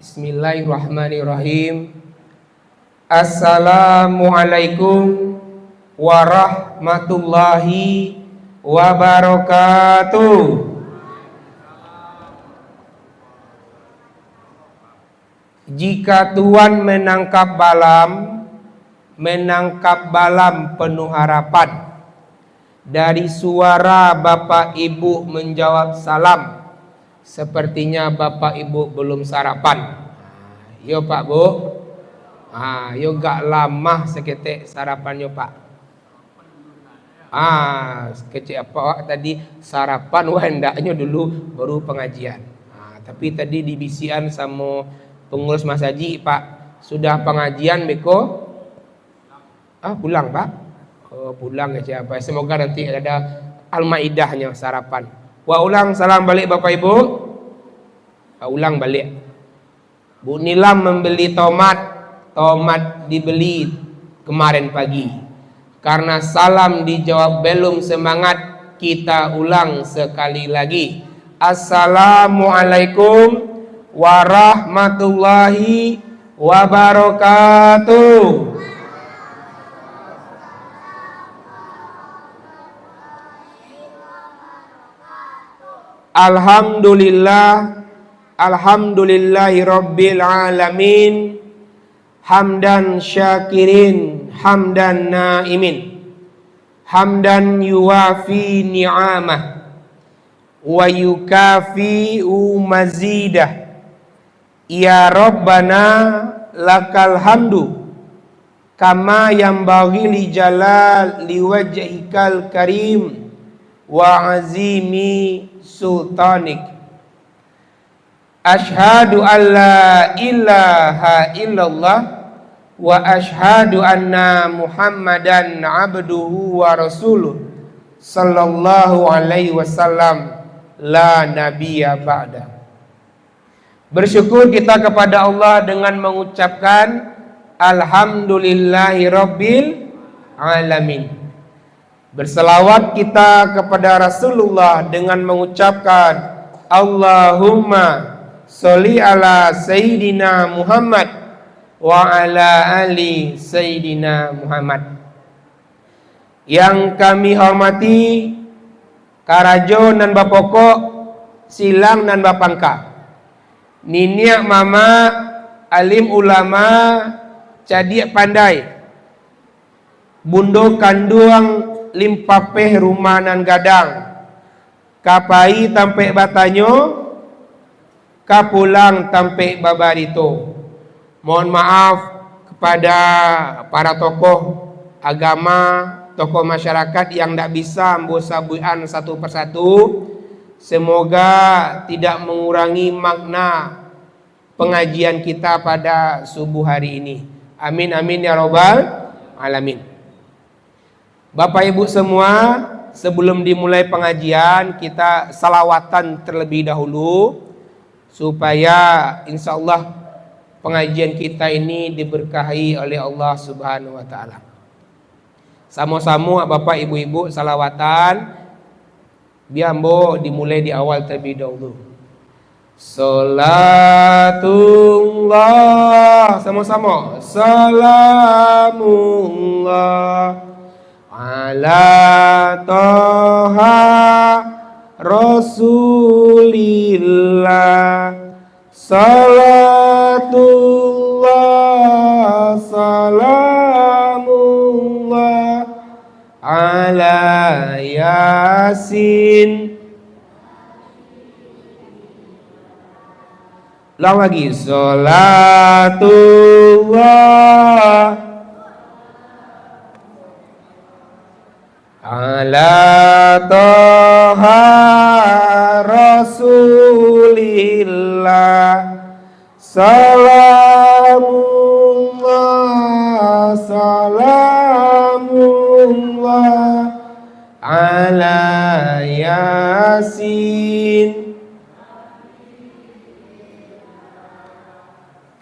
Bismillahirrahmanirrahim. Assalamualaikum warahmatullahi wabarakatuh. Jika Tuhan menangkap balam penuh harapan. Dari suara Bapak Ibu menjawab salam, sepertinya Bapak Ibu belum sarapan. Yo Pak Bu. Yo gak lama seketik sarapan yo Pak. Kecil apa tadi sarapan hendaknya dulu baru pengajian. Tapi tadi dibisian sama pengurus Mas Haji, Pak, sudah pengajian beko? Pulang Pak. Pulang aja Pak. Semoga nanti ada Al-Maidahnya sarapan. Ulang salam balik Bapak Ibu. Ulang balik. Bu Nilam membeli tomat dibeli kemarin pagi. Karena salam dijawab belum semangat, kita ulang sekali lagi. Assalamualaikum warahmatullahi wabarakatuh. Alhamdulillahi rabbil alamin. Hamdan syakirin, hamdan naimin, hamdan yuwafi ni'amah wa yukafi'u mazidah. Ya Rabbana lakal hamdu kama yanbaghi li jalal liwajhikal karim wa azimi sultanik. Ashhadu an la ilaha illallah wa ashhadu anna Muhammadan abduhu wa rasuluh sallallahu alaihi wasallam la nabiyya ba'da. Bersyukur kita kepada Allah dengan mengucapkan alhamdulillahi rabbil alamin. Berselawat kita kepada Rasulullah dengan mengucapkan Allahumma sholli ala Sayyidina Muhammad wa ala ali Sayyidina Muhammad. Yang kami hormati Karajo nan Bapokok, Silang nan Bapangka, Niniak Mama, alim ulama, Cadiak pandai, Bundo kanduang limpapeh rumah nan gadang, Kapai tampe batanyo, Kapulang tampe babarito. Mohon maaf kepada para tokoh agama, tokoh masyarakat yang tidak bisa membosabuan satu persatu. Semoga tidak mengurangi makna pengajian kita pada subuh hari ini. Amin amin ya robbal alamin. Bapak Ibu semua, sebelum dimulai pengajian kita salawatan terlebih dahulu supaya insya Allah pengajian kita ini diberkahi oleh Allah Subhanahu wa ta'ala. Sama-sama Bapak Ibu-Ibu salawatan. Biambo dimulai di awal terlebih dahulu. Salatullah, sama-sama. Salamullah ala toha Rasulillah. Salatullah salamullah ala Yasin. Ulang lagi. Salatullah ala toha Rasulillah. Salamullah salamullah ala Yasin.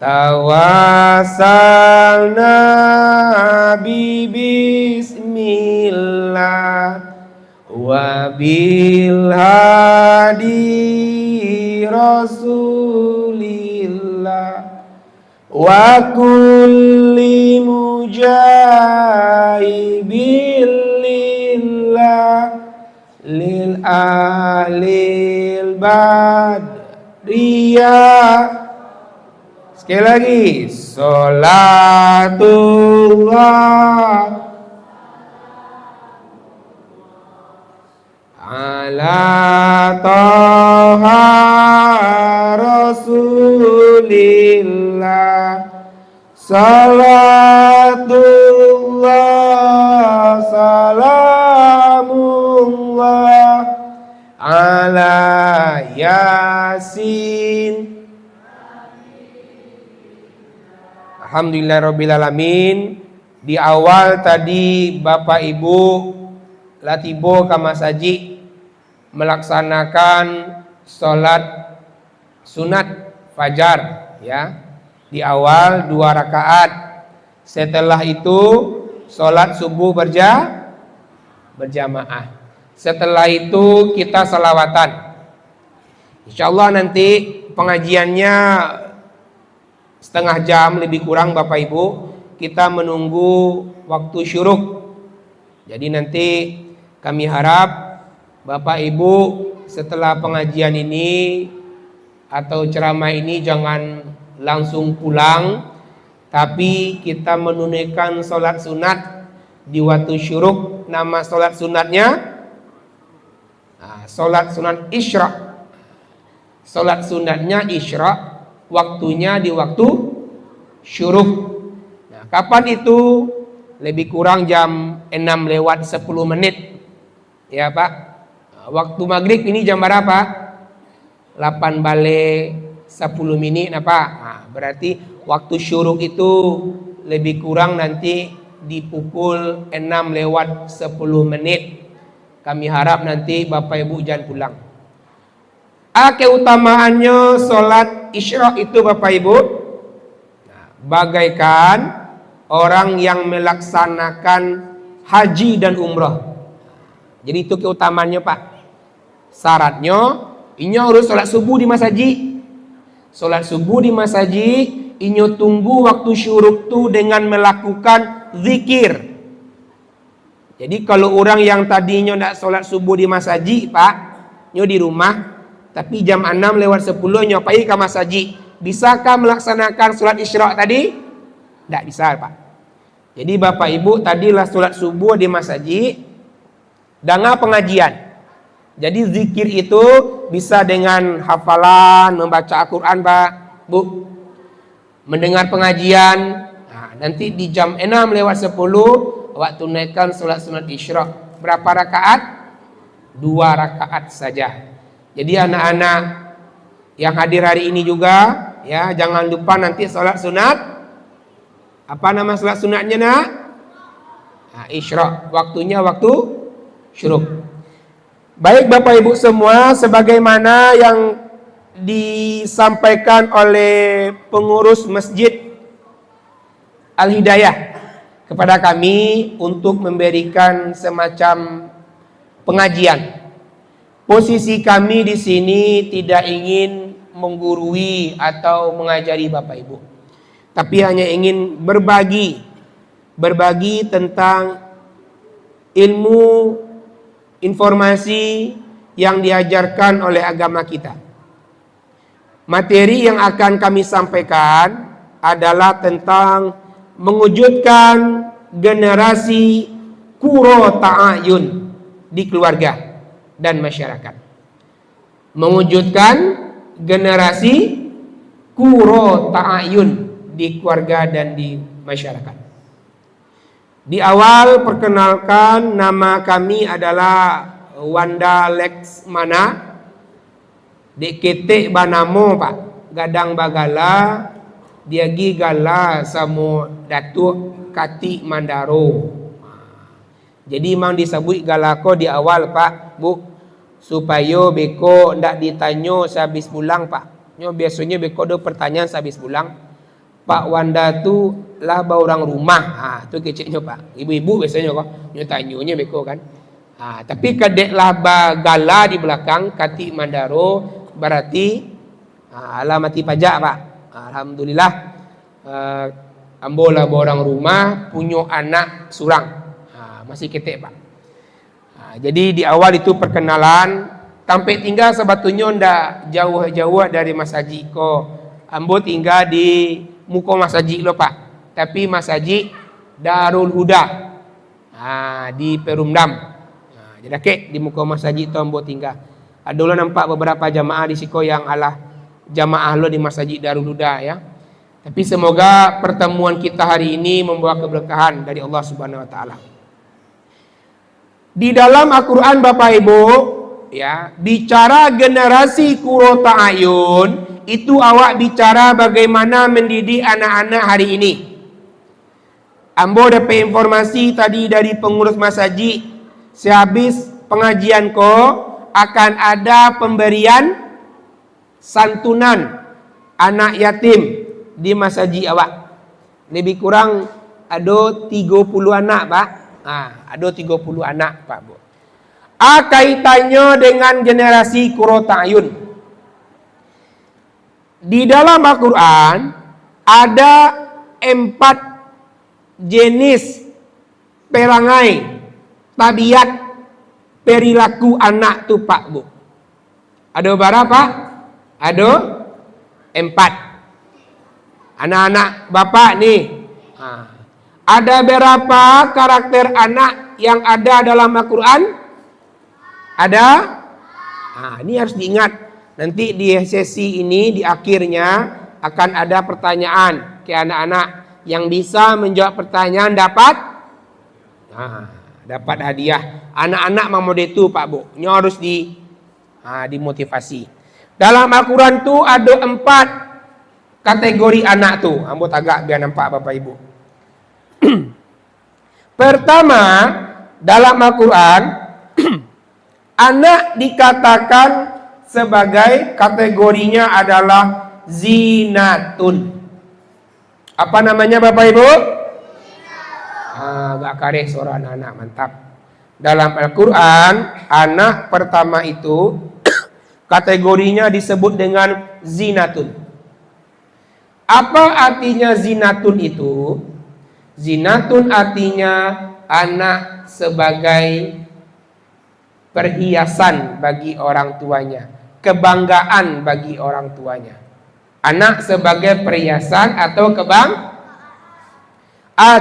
Tawassalna bismillah wa bil hadi rasulillah. lillah wa kulli mujahibin lillah lil alil badriyah. Sekali lagi, sholatullah ala toha rasulillah, salatullah salamullah ala yasin. Alhamdulillahirrabbilalamin. Di awal tadi Bapak Ibu latibo kamasaji melaksanakan sholat sunat fajar ya. Di awal 2 rakaat. Setelah itu sholat subuh berjamaah. Setelah itu kita salawatan. Insyaallah nanti pengajiannya setengah jam lebih kurang Bapak Ibu. Kita menunggu waktu syuruk. Jadi nanti kami harap Bapak Ibu setelah pengajian ini atau ceramah ini jangan langsung pulang, tapi kita menunaikan sholat sunat di waktu syuruk. Nama sholat sunatnya sholat sunat Isra. Sholat sunatnya Isra. Waktunya di waktu syuruk. Nah, kapan itu? Lebih kurang jam 6:10 ya Pak. Waktu maghrib ini jam berapa? 8:10 Pak. Nah, berarti waktu syuruk itu lebih kurang nanti di pukul 6:10. Kami harap nanti Bapak Ibu jangan pulang. Keutamaannya sholat Isra itu Bapak Ibu, bagaikan orang yang melaksanakan haji dan umrah. Jadi itu keutamaannya Pak. Syaratnya inyo harus sholat subuh di masjid. Sholat subuh di masjid, inyo tunggu waktu syuruk tu dengan melakukan zikir. Jadi kalau orang yang tadinya nak sholat subuh di masjid Pak, nyo di rumah, tapi jam 6:10 nyopai ke masjid. Bisakah melaksanakan sholat Isra tadi? Tidak bisa Pak. Jadi Bapak Ibu tadilah sholat subuh di masjid dengan pengajian. Jadi zikir itu bisa dengan hafalan, membaca Al-Quran Pak Bu, mendengar pengajian. Nah, nanti di jam 6:10 waktu tunaikan sholat sunat Isra. Berapa rakaat? 2 rakaat saja. Jadi anak-anak yang hadir hari ini juga ya, jangan lupa nanti sholat sunat. Apa nama sholat sunatnya nak? Nah, Isra. Waktunya waktu syuruk. Baik Bapak Ibu semua, sebagaimana yang disampaikan oleh pengurus Masjid Al-Hidayah kepada kami untuk memberikan semacam pengajian. Posisi kami di sini tidak ingin menggurui atau mengajari Bapak Ibu, tapi hanya ingin berbagi tentang ilmu, informasi yang diajarkan oleh agama kita. Materi yang akan kami sampaikan adalah tentang mewujudkan generasi qurrata a'yun di keluarga dan masyarakat. Mewujudkan generasi qurrata a'yun di keluarga dan di masyarakat. Di awal perkenalkan, nama kami adalah Wanda Leksmana, Diketik Banamo Pak, Gadang Bagala, Diagi Gala Samo Datuk Kati Mandaro. Jadi memang disebut galako di awal Pak Bu, supaya beko ndak ditanyo sehabis pulang Pak. Nyo biasanya beko do pertanyaan sehabis pulang. Pak Wanda tu lah orang rumah. Tu keciknya Pak. Ibu-ibu biasanya kok nyo tanyonya beko kan. Tapi kadek lah gala di belakang Kati Mandaro berarti alamati pajak Pak. Alhamdulillah, ambo lah orang rumah punya anak surang, masih ketek Pak. Jadi di awal itu perkenalan, sampai tinggal sebetulnya ndak jauh-jauh dari Mas Haji ko. Ambo tinggal di muka Mas Haji lo Pak, tapi Mas Haji Darul Huda, di Perumdam. Jadi kek di muka Mas Haji itu ambo tinggal. Adalah nampak beberapa jamaah di siko yang alah jamaah lo di Mas Haji Darul Huda ya. Tapi semoga pertemuan kita hari ini membawa keberkahan dari Allah Subhanahu wa taala. Di dalam Al-Qur'an Bapak Ibu ya, bicara generasi Qurrata Ayun, itu awak bicara bagaimana mendidik anak-anak hari ini. Ambo dapat informasi tadi dari pengurus Mas Haji, sehabis pengajian ko akan ada pemberian santunan anak yatim di Mas Haji awak. Lebih kurang ada 30 anak Pak. Ada 30 anak Pak Bu. Kaitannya dengan generasi Qurrata Ayun. Di dalam Al-Quran ada 4 jenis perangai, tabiat, perilaku anak tu Pak Bu. Ada berapa? Ada 4. Anak-anak Bapak nih. Ada berapa karakter anak yang ada dalam Al-Quran? Ada? Ini harus diingat. Nanti di sesi ini di akhirnya akan ada pertanyaan ke anak-anak. Yang bisa menjawab pertanyaan dapat dapat hadiah. Anak-anak mamode itu Pak Bu, harus dimotivasi. Dalam Al-Quran tu ada 4 kategori anak tu. Ambo tagak biar nampak Bapak Ibu. Pertama, dalam Al-Quran anak dikatakan sebagai kategorinya adalah zinatun. Apa namanya Bapak Ibu? Gak kareh suara anak-anak, mantap. Dalam Al-Quran, anak pertama itu kategorinya disebut dengan zinatun. Apa artinya zinatun itu? Zinatun artinya anak sebagai perhiasan bagi orang tuanya, kebanggaan bagi orang tuanya. Anak sebagai perhiasan atau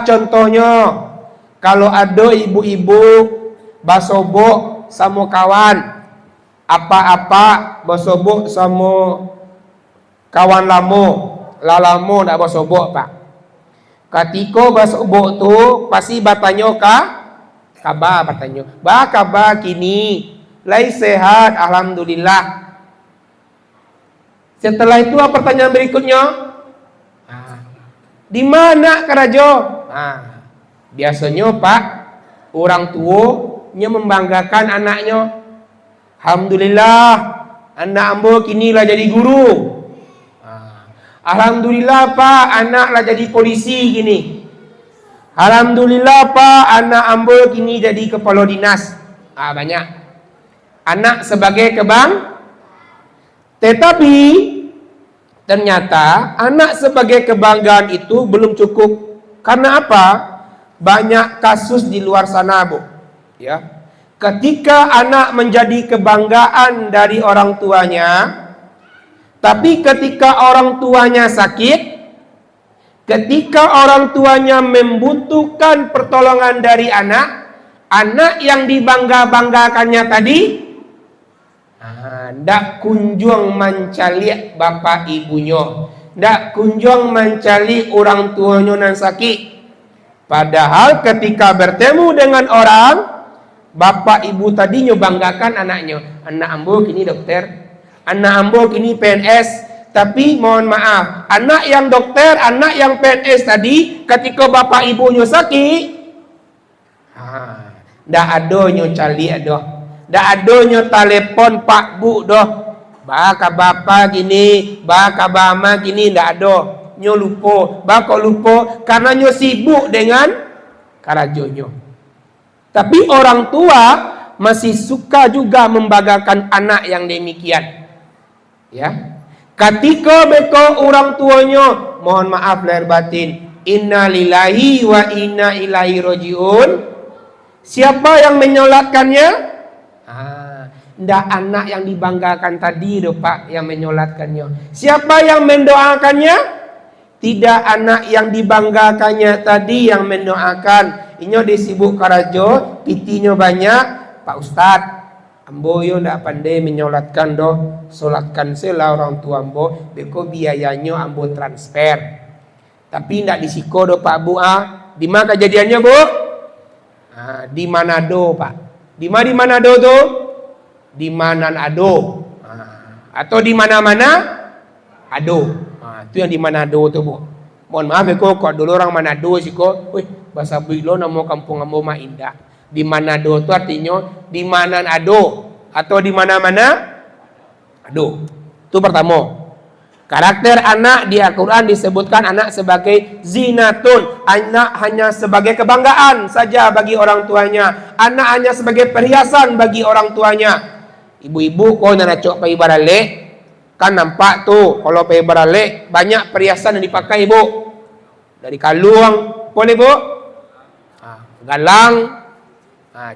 contohnya kalau ada ibu-ibu basobok sama kawan, apa-apa basobok sama kawan lalamo ndak basobok Pak. Ketika basobok tu pasti bertanya kabar bertanya. Kabar kini lai sehat alhamdulillah. Setelah itu apa pertanyaan berikutnya? Di mana kerajo? Biasanya Pak, orang tuanya membanggakan anaknya. Alhamdulillah, anak ambo kini lah jadi guru. Alhamdulillah Pak, anak lah jadi polisi gini. Alhamdulillah Pak, anak ambo kini jadi kepala dinas. Banyak. Anak sebagai tetapi ternyata anak sebagai kebanggaan itu belum cukup. Karena apa? Banyak kasus di luar sana, Bu. Ya. Ketika anak menjadi kebanggaan dari orang tuanya, tapi ketika orang tuanya sakit, ketika orang tuanya membutuhkan pertolongan dari anak yang dibangga-banggakannya tadi, ndak kunjung mencari bapak ibunya, ndak kunjung mencari orang tuanya yang sakit. Padahal ketika bertemu dengan orang, bapak ibu tadinya banggakan anaknya. Anak ambo kini dokter, anak ambo kini PNS. Tapi mohon maaf, anak yang dokter, anak yang PNS tadi, ketika bapak ibunya sakit, ndak adonyo cali adoh. Ndak adonyo telepon Pak Bu doh. Baka bapak gini, baka bama gini, ndak ado. Nyo lupa, baka lupa karena nyo sibuk dengan karajonyo. Tapi orang tua masih suka juga membanggakan anak yang demikian. Ya. Ketika beko orang tuanya, mohon maaf lahir batin, inna lillahi wa inna ilaihi rojiun. Siapa yang menyolatkannya? Ndak anak yang dibanggakan tadi doh Pak yang menyolatkannya. Siapa yang mendoakannya? Tidak anak yang dibanggakannya tadi yang mendoakan. Inyo disibuk karajo, pitinya banyak, Pak Ustadz. Ambo yo ndak pandai menyolatkan doh, solatkan sela orang tua ambo, beko biayanya ambo transfer. Tapi ndak disiko doh Pak Bu Di mana kejadiannya Bu? Di Manado Pak. Di Manado tuh? Di Manado. Atau di mana-mana? Ado. Itu yang di Manado tuh Bu. Mohon maaf ya kok dulu orang Manado sih kok. Bahasa Bilo nama kampung ambo mah indah. Di Manado itu artinya di mana ado atau di mana-mana ado. Itu pertama. Karakter anak di Al-Quran disebutkan anak sebagai zinatun. Anak hanya sebagai kebanggaan saja bagi orang tuanya. Anak hanya sebagai perhiasan bagi orang tuanya. Ibu-ibu kok nak cok pergi barale, kan nampak tuh kalau pergi barale banyak perhiasan yang dipakai ibu. Dari kalung, boleh bu? Galang,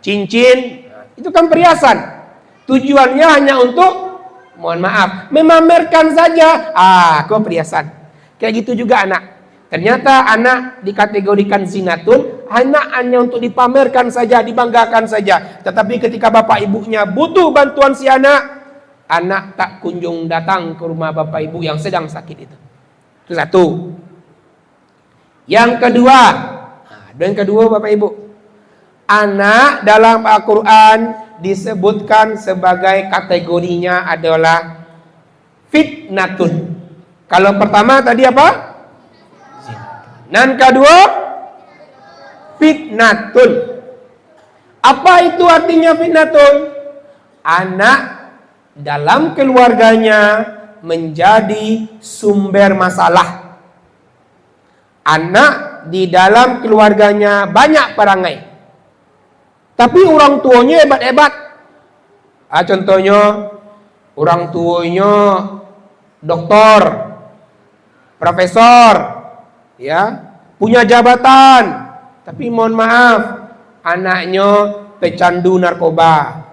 cincin, itu kan perhiasan. Tujuannya hanya untuk, mohon maaf, memamerkan saja. Kok perhiasan. Kayak gitu juga anak. Ternyata anak dikategorikan zinatun, anak hanya untuk dipamerkan saja, dibanggakan saja. Tetapi ketika bapak ibunya butuh bantuan si anak tak kunjung datang ke rumah bapak ibu yang sedang sakit itu. Itu satu. Yang kedua, bapak ibu, anak dalam Al-Quran disebutkan sebagai kategorinya adalah fitnatun. Kalau pertama tadi apa? Dan kedua fitnatun. Apa itu artinya fitnatun? Anak dalam keluarganya menjadi sumber masalah. Anak di dalam keluarganya banyak perangai, tapi orang tuanya hebat-hebat. Contohnya orang tuanya doktor, profesor, ya, punya jabatan, tapi mohon maaf, anaknya pecandu narkoba,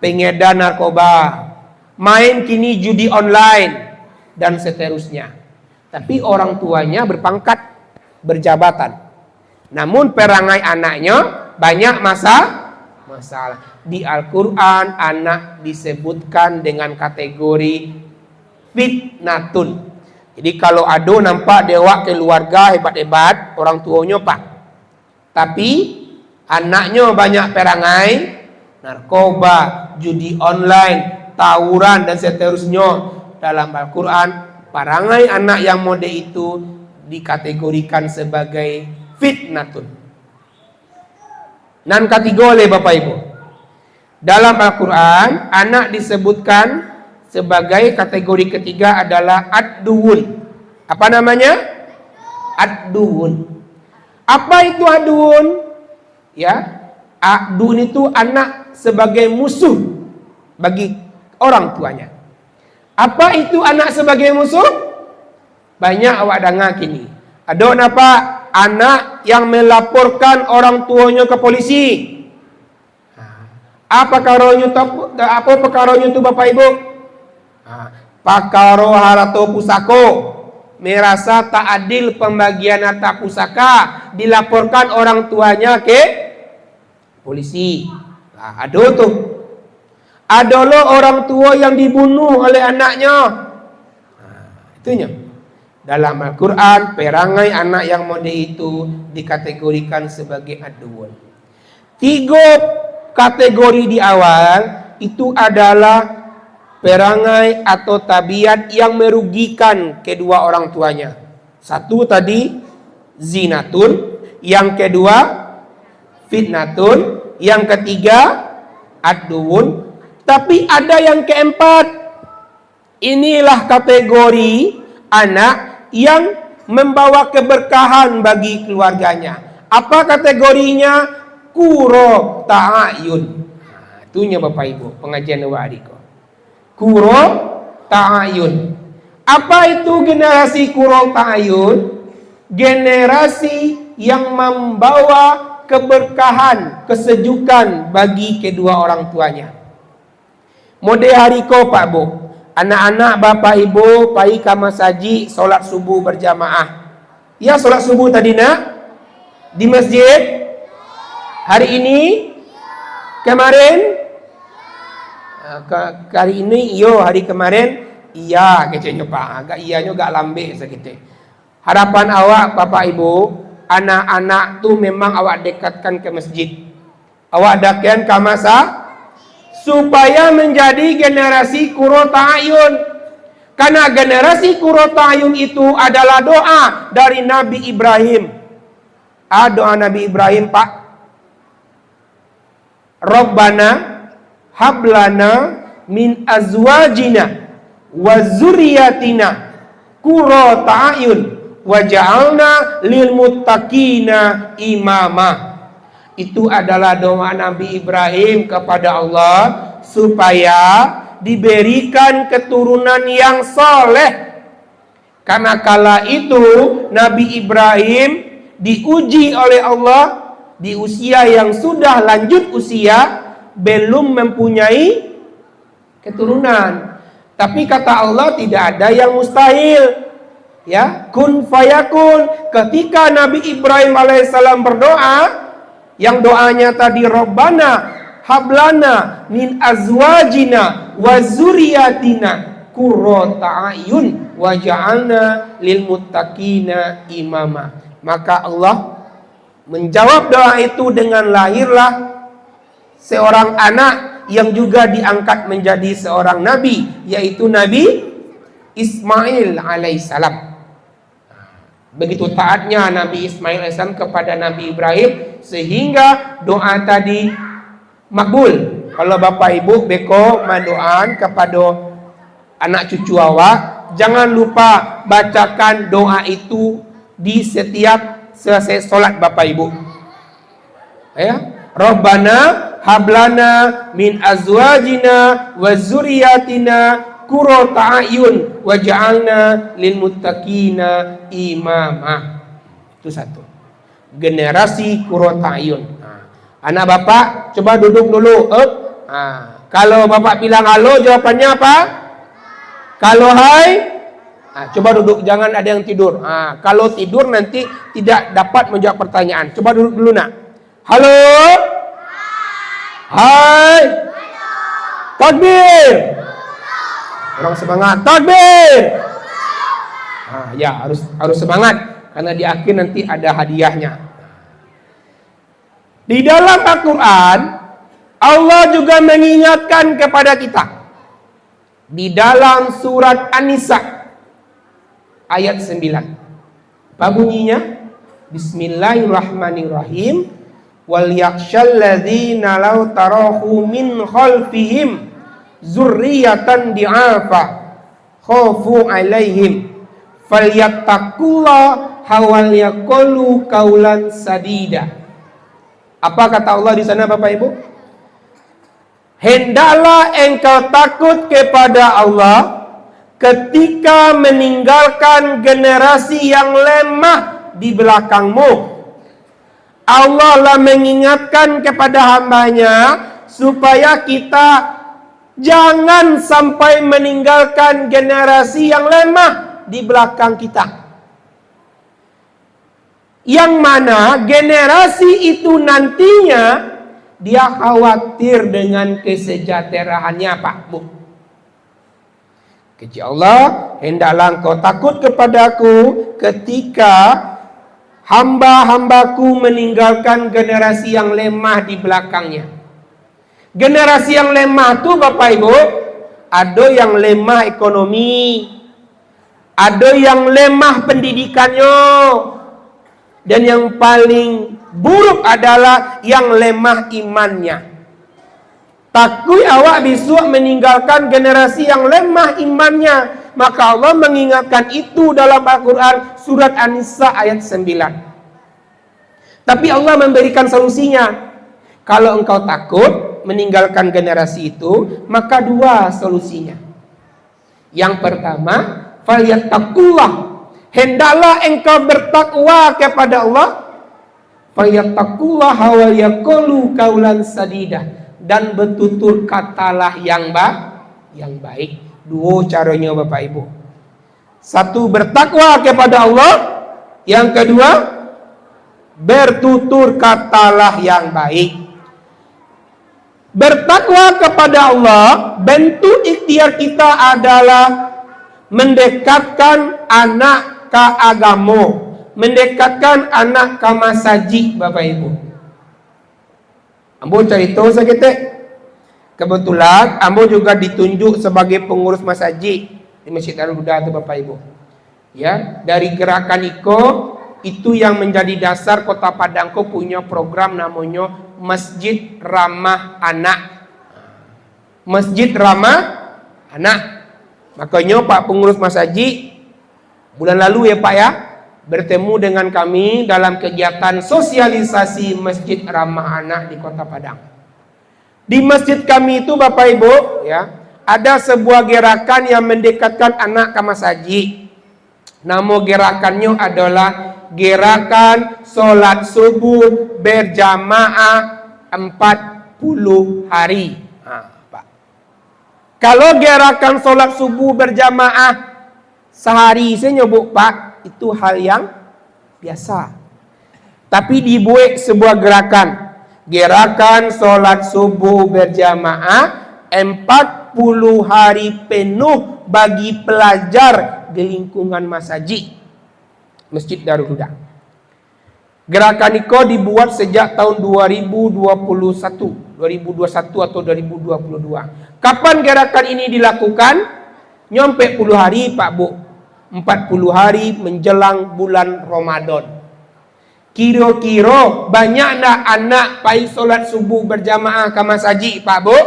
pengedar narkoba, main kini judi online, dan seterusnya. Tapi orang tuanya berpangkat, berjabatan. Namun perangai anaknya banyak masalah. Di Al-Quran anak disebutkan dengan kategori fitnatun. Jadi kalau ada nampak dewa keluarga hebat-hebat, orang tuanya Pak. Tapi anaknya banyak perangai, narkoba, judi online, tawuran, dan seterusnya. Dalam Al-Quran perangai anak yang mode itu dikategorikan sebagai fitnatun. Dan ketiga oleh Bapak Ibu, dalam Al-Quran anak disebutkan sebagai kategori ketiga adalah ad-duwun. Apa namanya? Ad-duwun. Apa itu ad-duwun? Ya, ad-duwun itu anak sebagai musuh bagi orang tuanya. Apa itu anak sebagai musuh? Banyak awak dengar kini. Ada apa? Anak yang melaporkan orang tuanya ke polisi. Apa perkaranya itu Bapak Ibu? Pakaro harato pusako, merasa tak adil pembagian harta pusaka, dilaporkan orang tuanya ke polisi. Ada tuh. Adalah orang tua yang dibunuh oleh anaknya. Itunya. Dalam Al-Quran, perangai anak yang mode itu dikategorikan sebagai ad-duwun. 3 kategori di awal itu adalah perangai atau tabiat yang merugikan kedua orang tuanya. Satu tadi zinatun, yang kedua fitnatun, yang ketiga ad-duwun. Tapi ada yang keempat. Inilah kategori anak yang membawa keberkahan bagi keluarganya. Apa kategorinya? Kuro ta'ayun. Itunya Bapak Ibu, pengajian wa adiko. Kuro ta'ayun. Apa itu generasi Qurratu A'yun? Generasi yang membawa keberkahan, kesejukan bagi kedua orang tuanya. Mode hari ko Pak Bu, anak-anak bapak ibu pai ka masaji solat subuh berjamaah. Ya, solat subuh tadi nak di masjid hari ini, kemarin, hari ini, hari kemarin. Iya, keceknya Pak, agak iyanya agak lambe segitu. Harapan awak Bapak Ibu, anak-anak tu memang awak dekatkan ke masjid. Awak dakkan ke masa supaya menjadi generasi Qurratu A'yun. Karena generasi Qurratu A'yun itu adalah doa dari Nabi Ibrahim. Doa Nabi Ibrahim Pak. Rabbana hablana min azwajina wa zurriyatina Qurratu A'yun waj'alna lil muttaqina imama. Itu adalah doa Nabi Ibrahim kepada Allah supaya diberikan keturunan yang soleh. Karena kala itu Nabi Ibrahim diuji oleh Allah di usia yang sudah lanjut usia, belum mempunyai keturunan. Tapi kata Allah tidak ada yang mustahil. Ya, kun fayakun. Ketika Nabi Ibrahim alaihissalam berdoa, yang doanya tadi Rabbana hablana min azwajina wa zurriyatina Qurratu A'yun waj'alna lil muttaqina imama. Maka Allah menjawab doa itu dengan lahirlah seorang anak yang juga diangkat menjadi seorang nabi, yaitu Nabi Ismail alaihissalam. Begitu taatnya Nabi Ismail alaihissalam kepada Nabi Ibrahim sehingga doa tadi makbul. Kalau Bapak Ibu beko mendoakan kepada anak cucu awak, jangan lupa bacakan doa itu di setiap selesai solat Bapak Ibu. Ya, Rabbana hablana min azwajina wa zurriyatina Qurratu A'yun waj'alna lil muttaqina imama. Itu satu. Generasi Qurratu A'yun. Anak bapak coba duduk dulu. Kalau bapak bilang halo, jawabannya apa? Kalau hai, coba duduk, jangan ada yang tidur. Kalau tidur nanti tidak dapat menjawab pertanyaan. Coba duduk dulu nak. Halo. Hai. Takbir. Orang semangat. Takbir. Ya harus semangat karena di akhir nanti ada hadiahnya. Di dalam Al-Quran Allah juga mengingatkan kepada kita. Di dalam surat An-Nisa ayat 9. Apa bunyinya? Bismillahirrahmanirrahim. Wal yakhshal ladzina law tarahu min khalfihim zurriyatan di'afa khafu alaihim falyattaqullaha wal yaqulu qaulan sadida. Apa kata Allah di sana Bapak Ibu? Hendaklah engkau takut kepada Allah ketika meninggalkan generasi yang lemah di belakangmu. Allah lah mengingatkan kepada hambanya supaya kita jangan sampai meninggalkan generasi yang lemah di belakang kita. Yang mana generasi itu nantinya dia khawatir dengan kesejahteraannya Pak Bu. Kata Allah, hendaklah engkau takut kepadaku ketika hamba-hambaku meninggalkan generasi yang lemah di belakangnya. Generasi yang lemah tuh Bapak Ibu, ada yang lemah ekonomi, ada yang lemah pendidikannya, dan yang paling buruk adalah yang lemah imannya. Takut awak besok meninggalkan generasi yang lemah imannya. Maka Allah mengingatkan itu dalam Al-Quran surat An-Nisa ayat 9. Tapi Allah memberikan solusinya. Kalau engkau takut meninggalkan generasi itu, maka dua solusinya. Yang pertama, falyattaqullah, hendaklah engkau bertakwa kepada Allah, falyattaqullah wa yaqulu qaulan sadida, dan bertutur katalah yang baik. Dua caranya Bapak Ibu. Satu, bertakwa kepada Allah, yang kedua, bertutur katalah yang baik. Bertakwa kepada Allah, bentuk ikhtiar kita adalah mendekatkan anak ke agama, mendekatkan anak ke masaji, Bapak Ibu. Ambo cerita seketik. Kebetulan ambo juga ditunjuk sebagai pengurus masaji di Masjid Darul Huda itu, Bapak Ibu. Ya, dari gerakan itu yang menjadi dasar Kota Padangko punya program namanya Masjid Ramah Anak. Masjid Ramah Anak. Makanya Pak Pengurus Masaji bulan lalu ya Pak ya, bertemu dengan kami dalam kegiatan sosialisasi Masjid Ramah Anak di Kota Padang. Di masjid kami itu Bapak Ibu ya, ada sebuah gerakan yang mendekatkan anak ke masaji. Nama gerakannya adalah gerakan sholat subuh berjamaah 40 hari. Pak. Kalau gerakan sholat subuh berjamaah sehari saya nyebut Pak, itu hal yang biasa. Tapi dibuat sebuah gerakan sholat subuh berjamaah 40 hari penuh bagi pelajar di lingkungan masaji Masjid Darul Huda. Gerakan itu dibuat sejak tahun 2021 atau 2022. Kapan gerakan ini dilakukan? Nyampe 10 hari Pak Bu. 40 hari menjelang bulan Ramadan. Kira-kira banyak nak anak pai solat subuh berjamaah ke masaji Pak Bu?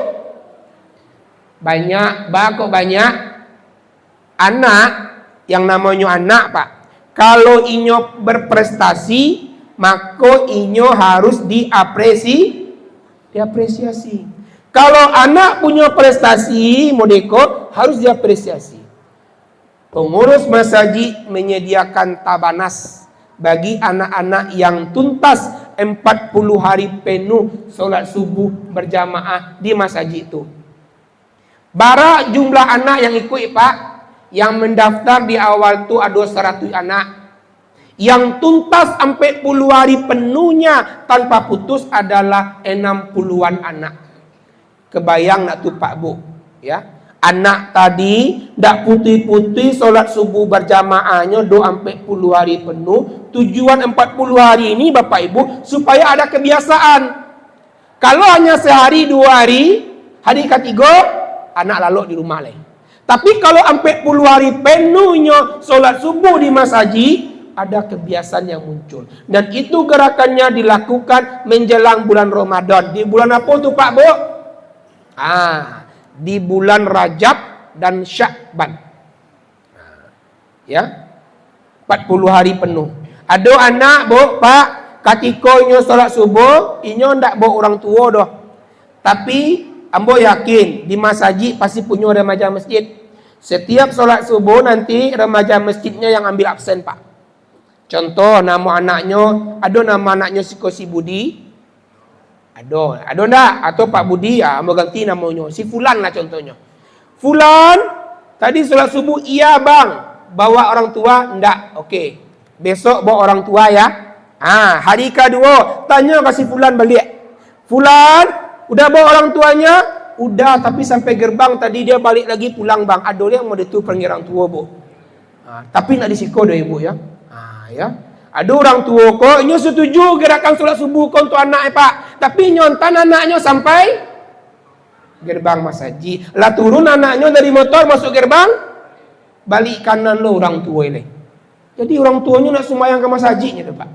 Banyak, banyak anak yang namanya anak Pak. Kalau inyo berprestasi, maka inyo harus diapresiasi. Kalau anak punya prestasi, modeko harus diapresiasi. Pengurus masaji menyediakan tabanas bagi anak-anak yang tuntas 40 hari penuh solat subuh berjamaah di masaji itu. Bara jumlah anak yang ikut Pak, yang mendaftar di awal itu ada 100 anak. Yang tuntas sampai 10 hari penuhnya tanpa putus adalah 60-an anak. Kebayang nak tu Pak Bu, ya. Anak tadi ndak putih-putih solat subuh berjamaahnya do sampai 10 hari penuh. Tujuan 40 hari ini Bapak Ibu supaya ada kebiasaan. Kalau hanya sehari 2 hari, hari ketiga anak lalu di rumah lain. Tapi kalau sampai 10 hari penuhnya solat subuh di masaji, ada kebiasaan yang muncul. Dan itu gerakannya dilakukan menjelang bulan Ramadan. Di bulan apa tuh Pak Bu? Di bulan Rajab dan Syakban. Ya. 40 hari penuh. Ada anak Bu, Pak, ketika inyo solat subuh, inyo ndak bawa orang tua dah. Tapi ambo yakin di masaji pasti punya remaja masjid. Setiap solat subuh nanti remaja masjidnya yang ambil absen Pak. Contoh nama anaknya, ada nama anaknya si Budi. Ada enggak? Atau Pak Budi, ambo ganti namanya. Si Fulan lah contohnya. Fulan, tadi solat subuh iya bang. Bawa orang tua? Enggak. Oke. Besok bawa orang tua ya. Hari kedua, tanya kasih Fulan balik. Fulan, udah bawa orang tuanya? Udah, tapi sampai gerbang tadi dia balik lagi pulang bang. Ada yang mau itu panggil orang tua Bu. Tapi nak disiko dah ibu ya. Ya. Ada orang tua kok, inyo setuju gerakan solat subuh kau untuk anak Pak. Tapi nyontan anaknya sampai gerbang masaji. Lah turun anaknya dari motor masuk gerbang, balik kanan lo orang tua ini. Jadi orang tuanya nak sembahyang ke masajinya Pak.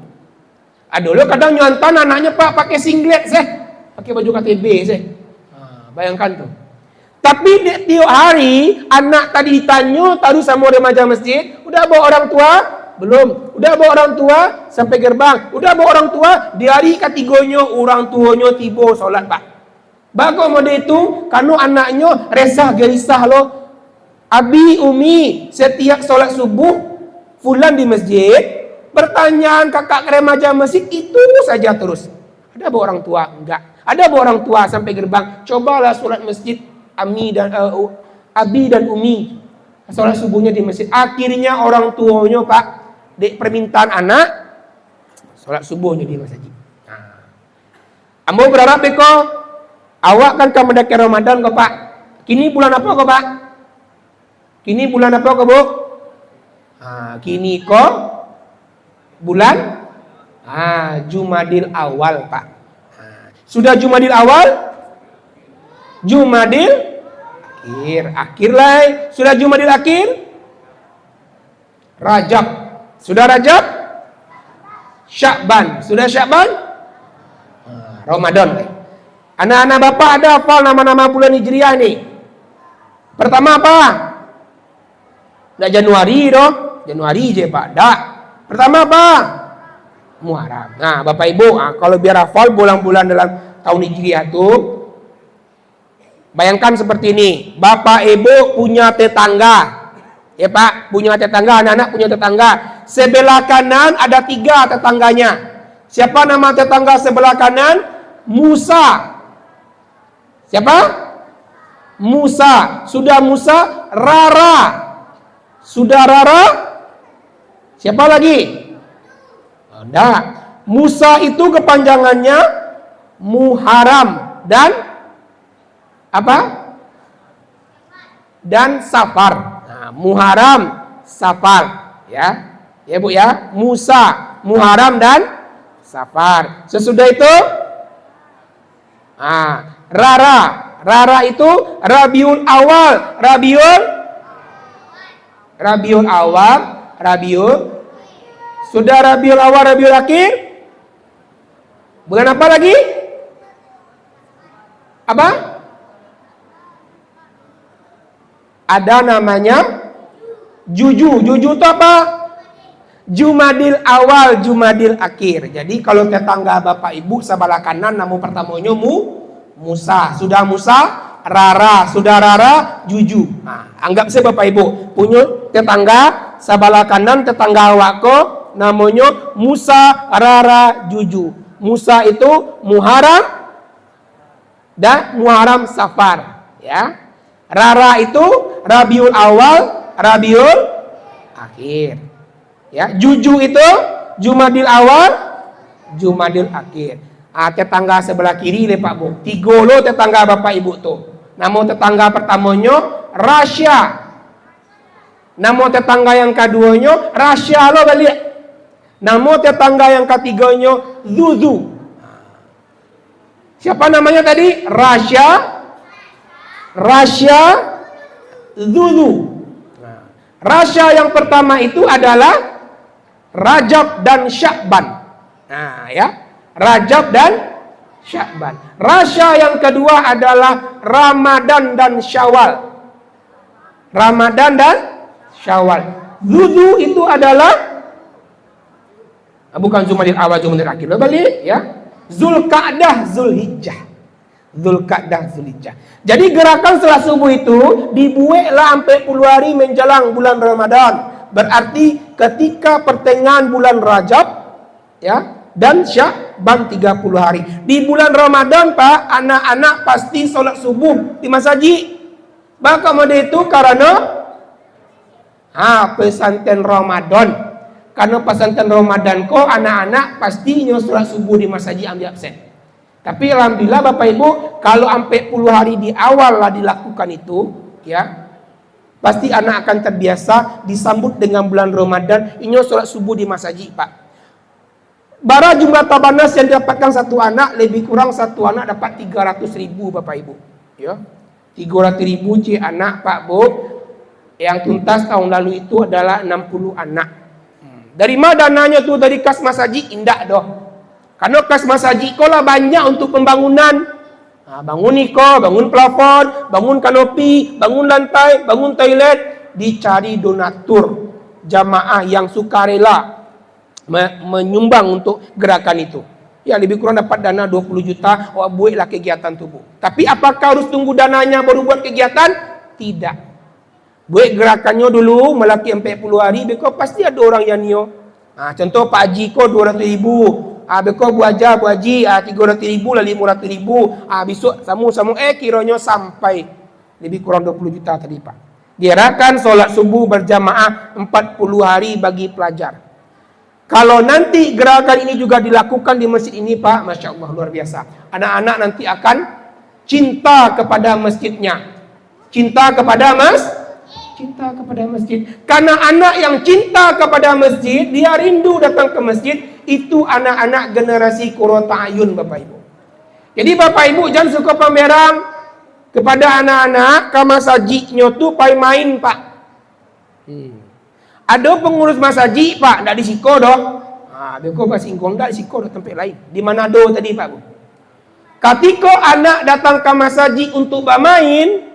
Ada lo kadang nyontan anaknya Pak pakai singlet pakai baju KTB bayangkan tuh. Tapi tiap hari anak tadi ditanya taruh sama remaja masjid, udah bawa orang tua? Belum. Udah bawa orang tua sampai gerbang. Udah bawa orang tua di hari ketiganya orang tuanya tiba solat Pak. Bagus mode itu karena anaknya resah gelisah lo. Abi, Umi, setiap sholat subuh fulan di masjid, pertanyaan kakak remaja masjid itu saja terus. Ada bu orang tua? Enggak. Ada bu orang tua sampai gerbang, cobalah sholat masjid Abi dan Umi, sholat subuhnya di masjid. Akhirnya orang tuanya Pak, di permintaan anak, sholat subuhnya di masjid. Ambo berharap beko, awak kan kamu mendaki Ramadan kok Pak. Kini bulan apa kok Pak? Kini bulan apa kok Bu? Kini kok bulan Jumadil awal Pak. Sudah Jumadil awal? Jumadil akhir lah. Sudah Jumadil akhir? Rajab. Sudah Rajab? Syakban. Sudah Syakban? Ramadan. Anak-anak bapak ada hafal nama-nama bulan Hijriah nih? Pertama apa? Nggak Januari dong? Januari aja Pak. Dak. Pertama apa? Muharram. Nah, Bapak Ibu, kalau biar hafal bulan-bulan dalam tahun Hijriah itu, bayangkan seperti ini. Bapak Ibu punya tetangga. Ya Pak, punya tetangga, anak-anak punya tetangga. Sebelah kanan ada 3 tetangganya. Siapa nama tetangga sebelah kanan? Musa. Siapa? Musa. Sudah Musa, Rara. Sudah Rara? Siapa lagi? Enggak. Musa itu kepanjangannya Muharram dan apa? Dan Safar. Nah, Muharram, Safar, ya. Ya Bu ya. Musa, Muharram dan Safar. Sesudah itu Rara itu Rabiul Awal, Rabiul Awal, sudah Rabiul Awal, Rabiul Akhir. Bulan apa lagi? Apa? Ada namanya Juju. Juju itu apa? Jumadil awal, Jumadil akhir. Jadi kalau tetangga Bapak Ibu sebelah kanan nama pertamanya Musa. Sudah Musa, Rara. Sudah Rara, Juju. Nah, anggap saya Bapak Ibu punya tetangga sebelah kanan, tetangga awakku namanya Musa, Rara, Juju. Musa itu Muharram dan Muharram Safar, ya. Rara itu Rabiul Awal, Rabiul Akhir. Ya, Juju itu Jumadil Awal, Jumadil Akhir. Tetangga sebelah kiri le Pak Bu. 3 lo tetangga Bapak Ibu tuh. Nama tetangga pertamanya Rasya. Nama tetangga yang keduanya Rasya lo balik. Nama tetangga yang ketiganya Zuzu. Siapa namanya tadi? Rasya, Zuzu. Rasya yang pertama itu adalah Rajab dan Syakban. Nah, ya. Rajab dan Syakban. Rasya yang kedua adalah Ramadan dan Syawal. Ramadan dan Syawal. Zuzu itu adalah bukan Jumadil awal, Jumadil akhir. Balik, ya. Zulqa'dah, Zulhijjah. Zulqa'dah, Zulhijjah. Jadi gerakan setelah subuh itu dibuatlah sampai 10 hari menjelang bulan Ramadan. Berarti ketika pertengahan bulan Rajab, ya, dan Syakban 30 hari. Di bulan Ramadan Pak, anak-anak pasti sholat subuh di masjid. Maka itu karena pesantren Ramadan. Karena pesantren Ramadan kok anak-anak pastinya sholat subuh di masjid ambil absen. Tapi alhamdulillah Bapak Ibu, kalau sampai 10 hari di awal lah dilakukan itu, ya, pasti anak akan terbiasa disambut dengan bulan Ramadan. Ini sholat subuh di masjid Pak. Bara jumlah tabanas yang didapatkan satu anak, lebih kurang satu anak dapat 300.000 Bapak Ibu, ya. 300.000 anak Pak Bu. Yang tuntas tahun lalu itu adalah 60 anak. Dari mana dananya tuh? Dari kas masjid? Indah doh. Karena kas masjid lah banyak untuk pembangunan. Bangun niko, bangun plafon, bangun kanopi, bangun lantai, bangun toilet. Dicari donatur jamaah yang sukarela menyumbang untuk gerakan itu. Ya, lebih kurang dapat dana 20 juta. Buatlah kegiatan tubuh. Tapi apakah harus tunggu dananya baru buat kegiatan? Tidak. Buat gerakannya dulu melaki 40 hari, beko pasti ada orang yang nio. Contoh Pak Haji ko 200,000. Beko Bu Haji 300,000 lah 500,000. Besok samu kiranya sampai lebih kurang 20 juta tadi Pak. Diarahkan solat subuh berjamaah 40 hari bagi pelajar. Kalau nanti gerakan ini juga dilakukan di masjid ini Pak, Masya Allah luar biasa. Anak-anak nanti akan cinta kepada masjidnya. Cinta kepada masjid. Karena anak yang cinta kepada masjid, dia rindu datang ke masjid, itu anak-anak generasi Qurratu A'yun Bapak Ibu. Jadi Bapak Ibu jangan suka pameran kepada anak-anak, masjidnya tuh pai main Pak. Ada pengurus masjid Pak, ndak disiko doh. Beko pas ingkong ndak disiko doh tempat lain. Di Manado tadi Pak Bu. Ketika anak datang ke masjid untuk bermain,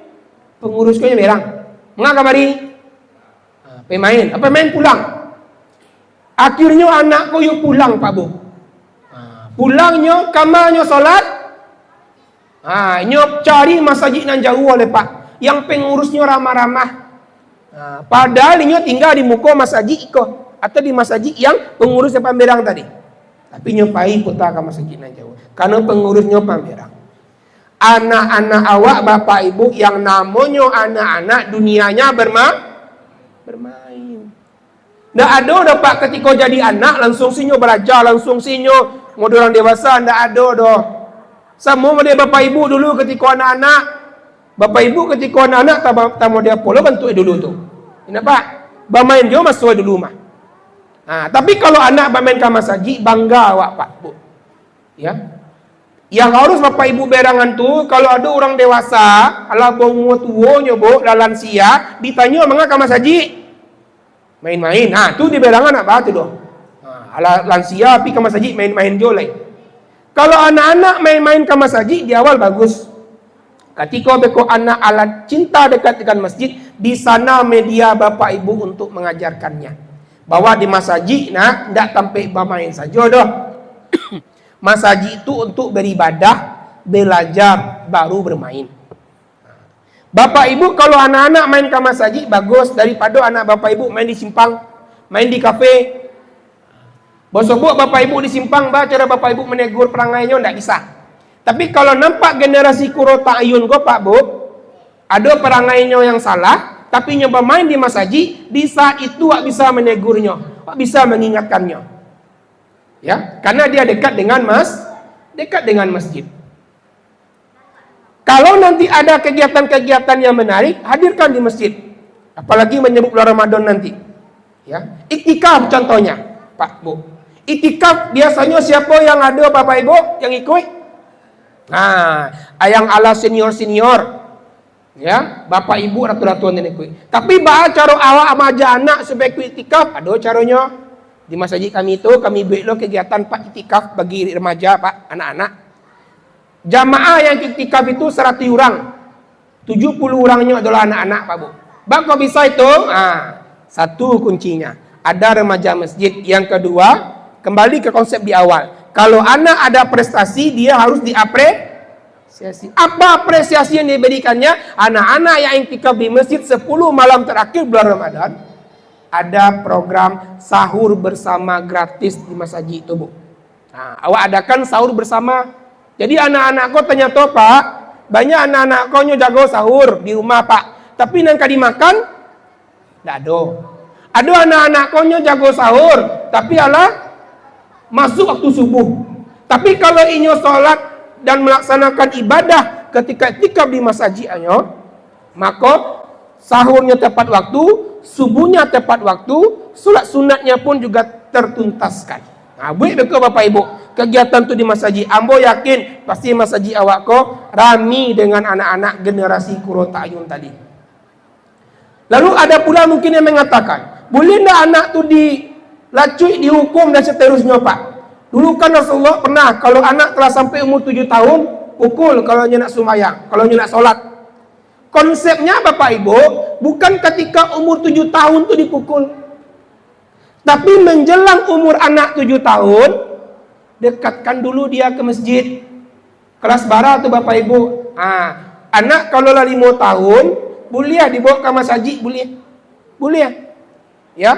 pengurusnya berang. Mengapa kabari? Pemain, main pulang. Akhirnya anak ko yuk pulang Pak Bu. Pulangnya kamarnya solat. Nyop cari masjid nan jauh oleh Pak. Yang pengurusnya ramah-ramah. Padahal ini tinggal di muka masjid ko atau di masjid yang pengurusnya pamerang tadi. Tapi nyopai putar ke masjid nan jauh. Karena pengurusnya pamerang. Anak-anak awak Bapak Ibu yang namanya anak-anak dunianya bermain. Ndak ada dah Pak ketika jadi anak langsung sinyo belajar, langsung sinyo modal orang dewasa, ndak ada dah. Sama model Bapak Ibu dulu ketika anak-anak. Bapak Ibu ketika anak-anak tamu dia pola bantu dulu tu. Kenapa? Bermain dia masuk dulu mah. Tapi kalau anak bermain ke masjid bangga awak Pak Bu. Ya. Yang harus Bapak Ibu berangan tu kalau ada orang dewasa, ala bongo tuonya Bu, lansia, ditanya mengapa ke masjid? Main-main. Tu di berangan apa tu doh. Ala lansia pi ke masjid main-main jolai. Kalau anak-anak main-main ke masjid di awal bagus. Ketika beko anak alat cinta dekat dengan masjid, di sana media Bapak Ibu untuk mengajarkannya. Bahwa di masjid ndak sampai bermain saja doh. Masjid itu untuk beribadah, belajar, baru bermain. Bapak Ibu kalau anak-anak main ke masjid bagus daripada anak Bapak Ibu main di simpang, main di kafe. Bosok Bapak Ibu di simpang, cara Bapak Ibu menegur perangainya ndak bisa. Tapi kalau nampak generasi Qurratu A'yun ko Pak Bu, ada perangainya yang salah, tapi nyoba main di masjid, di saat itu wak bisa menegurnya, wak bisa mengingatkannya. Ya, karena dia dekat dengan masjid. Kalau nanti ada kegiatan-kegiatan yang menarik, hadirkan di masjid. Apalagi menyebut bulan Ramadan nanti. Ya, iktikaf contohnya, Pak Bu. Iktikaf biasanya siapa yang ada Bapak Ibu yang ikut? Yang ala senior, ya, Bapak Ibu ratu-ratuan ini kui. Tapi cara awak amaja anak sebagai iktikaf, ada caranya. Di masjid kami itu kami buat kegiatan Pak iktikaf bagi remaja Pak, anak-anak. Jamaah yang iktikaf itu 100 orang. 70 orangnya adalah anak-anak Pak Bu. Bang kok bisa itu? Satu kuncinya. Ada remaja masjid. Yang kedua, kembali ke konsep di awal. Kalau anak ada prestasi, dia harus diapresiasi. Apa apresiasi yang diberikannya? Anak-anak yang iktikaf di masjid 10 malam terakhir bulan Ramadan, ada program sahur bersama gratis di masjid itu Bu. Awak adakan sahur bersama. Jadi anak-anak kau tanya to Pak, banyak anak-anak kau jago sahur di rumah Pak. Tapi nangka dimakan, tidak ada. Ada anak-anak kau jago sahur, tapi masuk waktu subuh. Tapi kalau inyo sholat dan melaksanakan ibadah ketika iktikaf di masjid maka sahurnya tepat waktu, subuhnya tepat waktu, sholat sunatnya pun juga tertuntaskan. Buat betul Bapak Ibu, kegiatan itu di masjid. Ambo yakin pasti masjid awak ko rami dengan anak-anak generasi Qurratu A'yun tadi. Lalu ada pula mungkin yang mengatakan, boleh ndak anak tu dilacui, dihukum dan seterusnya Pak? Dulu kan Rasulullah pernah kalau anak telah sampai umur 7 tahun, pukul kalau dia nak sembahyang, kalau dia nak solat. Konsepnya Bapak Ibu, bukan ketika umur 7 tahun tu dipukul. Tapi menjelang umur anak 7 tahun, dekatkan dulu dia ke masjid. Kelas bara tu Bapak Ibu. Anak kalau lah 5 tahun, boleh dibawa ke masjid, boleh. Ya.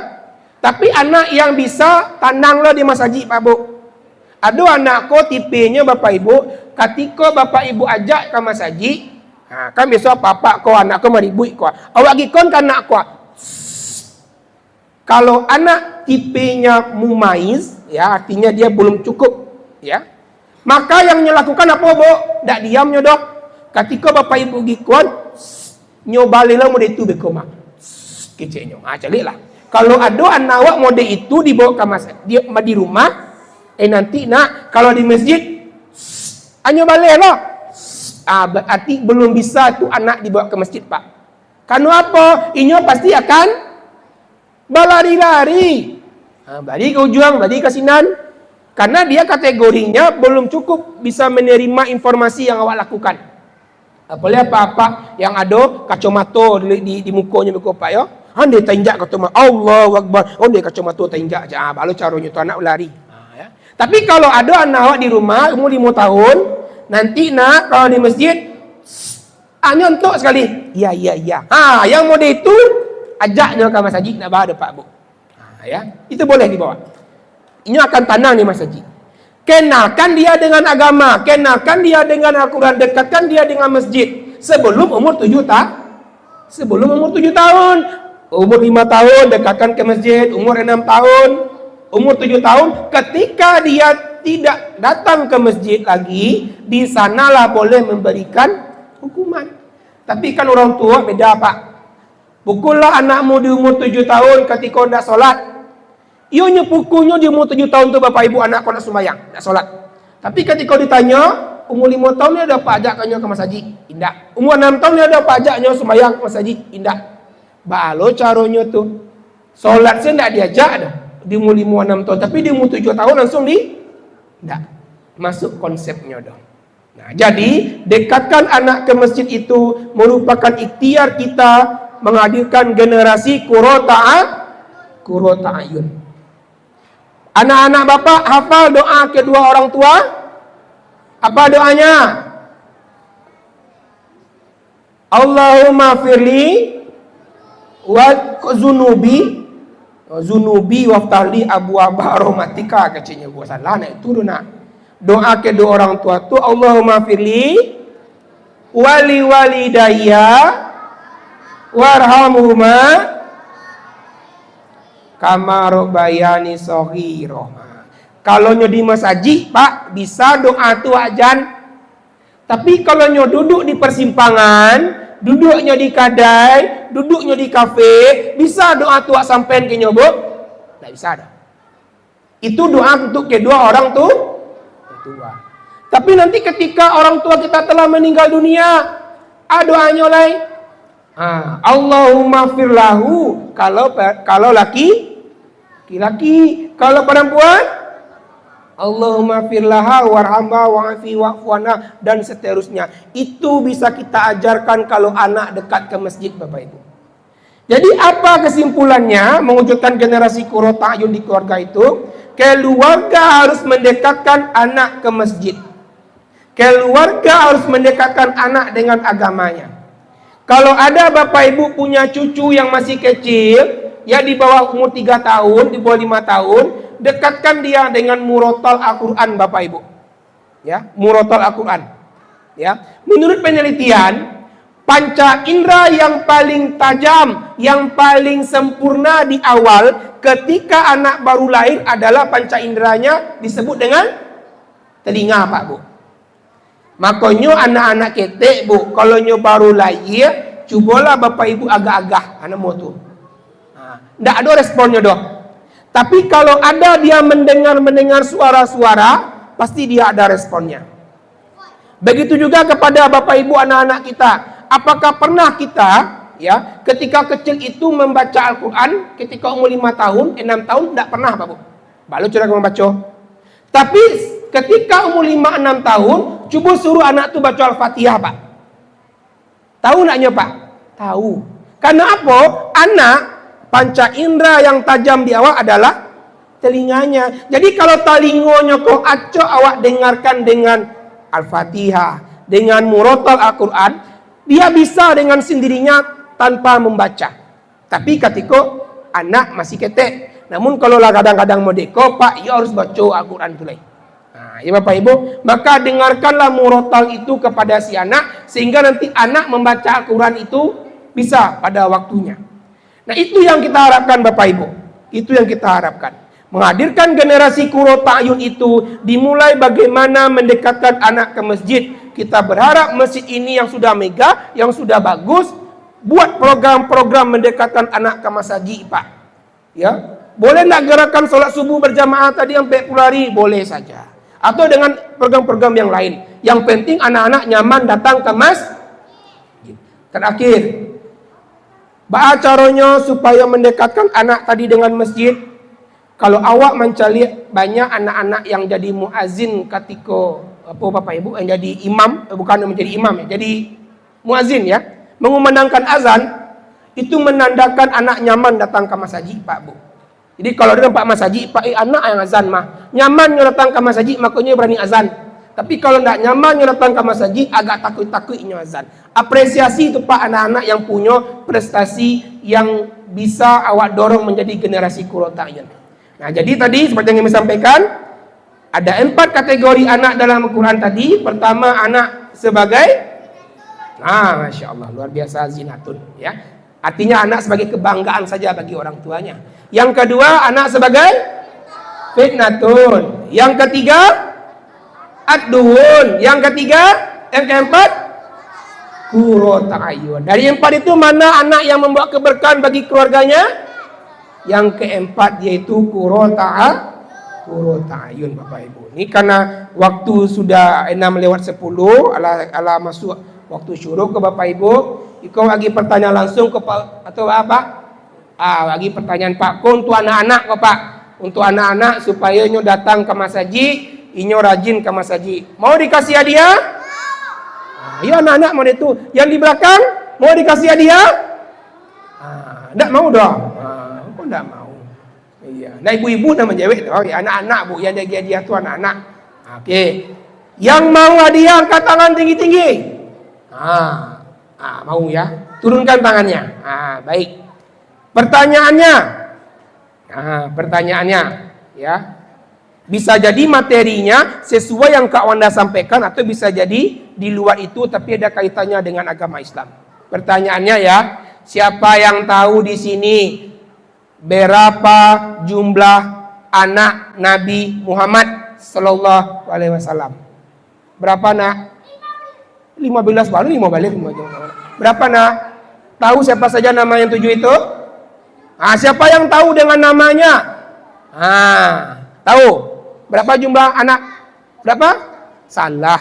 Tapi anak yang bisa tananglah di masjid Pak Bu. Ada anak ko tipenya Bapak Ibu, ketika Bapak Ibu ajak ke masjid, kan biasa bapak ko anak ko maribui ko. Awak gikon kan anak ko. Kalau anak tipenya mumaiz, ya artinya dia belum cukup, ya. Maka yang lakukan apa, Bu? Dak diam nyodok. Ketika Bapak Ibu gikon, nyobalilah mode itu bekoma. Keceknya. Carilah. Kalau ada anak awak mode itu dibawa ke masjid, dia di rumah, nanti nak kalau di masjid, nyobalih loh. Berarti belum bisa tu anak dibawa ke masjid, Pak. Karena apa? Inyo pasti akan berlari-lari. Berlari ke ujung, berlari ke sinan. Karena dia kategorinya belum cukup bisa menerima informasi yang awak lakukan. Apalagi apa-apa yang ada kacamata di mukanya Pak ya. Dia tinjak kacamata. Allahu Akbar. Dia kacamata tinjak aja. Baru caranya tu anak lari. Ya. Tapi kalau ada anak awak di rumah umur 5 tahun, nanti nak kalau di masjid nyontok sekali. Ya. Yang mode itu ajaknya ke masjid nak bawa Pak Bu. Ya. Itu boleh dibawa. Ini akan tanang di masjid. Kenalkan dia dengan agama, kenalkan dia dengan Al-Quran, dekatkan dia dengan masjid sebelum umur 7 tahun. Sebelum umur 7 tahun, umur 5 tahun dekatkan ke masjid, umur 6 tahun, umur 7 tahun, ketika dia tidak datang ke masjid lagi, di sanalah boleh memberikan hukuman. Tapi kan orang tua beda, Pak. Pukullah anakmu di umur 7 tahun ketika hendak solat. Ionya pukulnya di umur 7 tahun tu Bapak Ibu anak kau nak sembahyang, nak solat. Tapi ketika ditanya, umur 5 tahun dia ada apa ajaknya ke masjid? Indah. Umur 6 tahun dia ada apa ajaknya sembahyang ke masjid? Indah. Balo caranya tu. Solat saya tidak diajak dah. Di umur 5 6 tahun, tapi di umur 7 tahun langsung tidak. Masuk konsepnya dah. Nah, jadi dekatkan anak ke masjid itu merupakan ikhtiar kita menghadirkan generasi qurrata ayun. Anak-anak Bapak hafal doa kedua orang tua? Apa doanya? Allahumma firli wa zunubi waftahli abu rahmatika, kecilnya gua salah nak itu nak. Doa kedua orang tua tu Allahumma firli wali walidayya warhamhuma kama rabbayani shaghira. Kalau nyo di masjid, Pak, bisa doa tu ajan. Tapi kalau nyo duduk di persimpangan, duduknya di kedai, duduknya di kafe, bisa doa tu sampean ke nyo, Bu? Tak bisa dah. Itu doa untuk kedua orang tua. Tapi nanti ketika orang tua kita telah meninggal dunia, doanya lain. Allahumma firlahu kalau laki, kalau perempuan Allahumma firlaha warhamha wa'afi wa'fuana dan seterusnya. Itu bisa kita ajarkan kalau anak dekat ke masjid, Bapak Ibu. Jadi apa kesimpulannya mewujudkan generasi qurrata ayun di keluarga itu? Keluarga harus mendekatkan anak ke masjid. Keluarga harus mendekatkan anak dengan agamanya. Kalau ada Bapak Ibu punya cucu yang masih kecil, ya di bawah umur 3 tahun, di bawah 5 tahun, dekatkan dia dengan murotal Al-Quran, Bapak Ibu. Ya, murotal Al-Quran. Ya, menurut penelitian, panca indera yang paling tajam, yang paling sempurna di awal ketika anak baru lahir adalah panca inderanya disebut dengan telinga, Pak Bu. Makanya anak-anak ketek, Bu, kalau nyo baru lahir, cubalah Bapak Ibu agak-agak anak mau tu. Tidak ada responnya dong. Tapi kalau ada dia mendengar suara-suara, pasti dia ada responnya. Begitu juga kepada Bapak Ibu anak-anak kita. Apakah pernah kita ya ketika kecil itu membaca Al-Quran ketika umur 5 tahun, 6 tahun? Tidak pernah, Pak Bu. Baru cara membaca. Tapi ketika umur 5-6 tahun, coba suruh anak tu baca Al-Fatihah, Pak. Tahu naknya, Pak? Tahu. Karena apa? Anak panca indera yang tajam di awal adalah telinganya. Jadi kalau telingonya kok aco awak dengarkan dengan Al-Fatihah, dengan murotal Al-Quran, dia bisa dengan sendirinya tanpa membaca. Tapi ketika anak masih ketek. Namun kalau lah kadang-kadang mau deko, Pak, ya harus baca Al-Quran itu lain. Nah, ya Bapak Ibu, maka dengarkanlah murotal itu kepada si anak, sehingga nanti anak membaca Al-Quran itu bisa pada waktunya. Nah, itu yang kita harapkan Bapak Ibu. Itu yang kita harapkan. Menghadirkan generasi Qurratu A'yun itu dimulai bagaimana mendekatkan anak ke masjid. Kita berharap masjid ini yang sudah mega, yang sudah bagus, buat program-program mendekatkan anak ke masjid, Pak. Ya, boleh nak gerakan solat subuh berjamaah tadi yang 40 hari, boleh saja. Atau dengan program-program yang lain. Yang penting anak-anak nyaman datang ke masjid. Terakhir, bagaimana caranya supaya mendekatkan anak tadi dengan masjid? Kalau awak mencari banyak anak-anak yang jadi muazin ketika Bapak Ibu yang jadi imam, bukan menjadi imam ya, jadi muazin ya, mengumandangkan azan, itu menandakan anak nyaman datang ke masjid, Pak Bu. Jadi kalau dia nampak masjid, Pak, anak yang azan mah nyaman datang ke masjid, makanya berani azan. Tapi kalau tidak nyaman datang ke masjid, agak takut-takutnya azan. Apresiasi itu Pak anak-anak yang punya prestasi yang bisa awak dorong menjadi generasi Qurratu A'yun. Nah, jadi tadi seperti yang kami sampaikan, ada 4 kategori anak dalam Al-Quran tadi. Pertama, anak sebagai, Masya Allah, luar biasa, zinatun ya. Artinya anak sebagai kebanggaan saja bagi orang tuanya. Yang kedua, anak sebagai fitnatun. Yang ketiga, ad-duhun. Yang ketiga, yang keempat, Qurratu A'yun. Dari 4 itu mana anak yang membawa keberkahan bagi keluarganya? Yang keempat yaitu Qurratu A'yun, Bapak Ibu. Ini karena waktu sudah 6:10, ala masuk waktu syuruk ke Bapak Ibu. Ikut lagi pertanyaan langsung ke Pak atau apa? Lagi pertanyaan Pak. Untuk anak-anak kok Pak. Untuk anak-anak supaya nyo datang ke masjid, inyo rajin ke masjid. Mau dikasih hadiah? Iya anak-anak mau itu. Yang di belakang mau dikasih hadiah? Enggak mau dong. Kok enggak mau? Iya. Nah ibu-ibu dah menjawab. Oh, ya, anak-anak Bu, yang bagi hadiah tu anak-anak. Oke. Yang mau hadiah angkat tangan tinggi-tinggi. Mau ya? Turunkan tangannya. Baik. Pertanyaannya ya. Bisa jadi materinya sesuai yang Kak Wanda sampaikan atau bisa jadi di luar itu tapi ada kaitannya dengan agama Islam. Pertanyaannya ya, siapa yang tahu di sini berapa jumlah anak Nabi Muhammad Sallallahu Alaihi Wasallam? Berapa nak? 15 baru 5 balik. Berapa nak? Tahu siapa saja nama yang 7 itu? Siapa yang tahu dengan namanya? Tahu? Berapa jumlah anak? Berapa? Salah.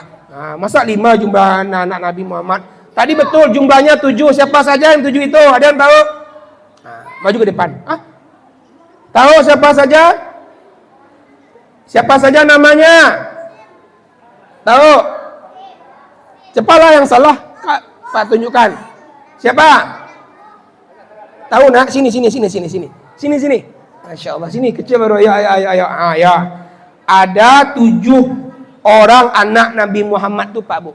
Masa 5 jumlah anak Nabi Muhammad? Tadi betul jumlahnya 7. Siapa saja yang 7 itu? Ada yang tahu? Maju ke depan. Tahu siapa saja? Siapa saja namanya? Tahu? Cepatlah yang salah, Pak tunjukkan. Siapa? Tahu nak? Sini. Masya Allah, sini kecil baru. Ya. Ada 7 orang anak Nabi Muhammad tuh Pak Bu.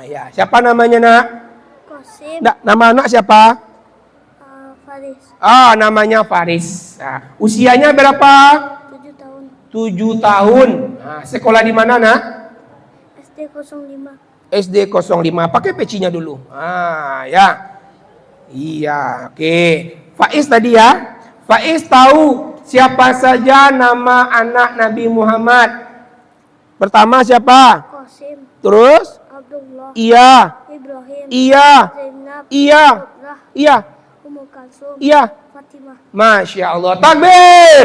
Ya. Siapa namanya nak? Qasim. Nama anak siapa? Faris. Namanya Faris. Usianya berapa? 7 tahun. 7 tahun. Sekolah di mana nak? SD 05. SD 05. Pakai pecinya dulu. Ya. Iya, oke. Faiz tadi ya. Faiz tahu siapa saja nama anak Nabi Muhammad? Pertama siapa? Qasim. Terus? Abdullah. Iya. Ibrahim. Iya. Zainab. Iya. Putrah. Iya. Ummu Kalsum. Iya. Fatimah. Masya Allah. Takbir.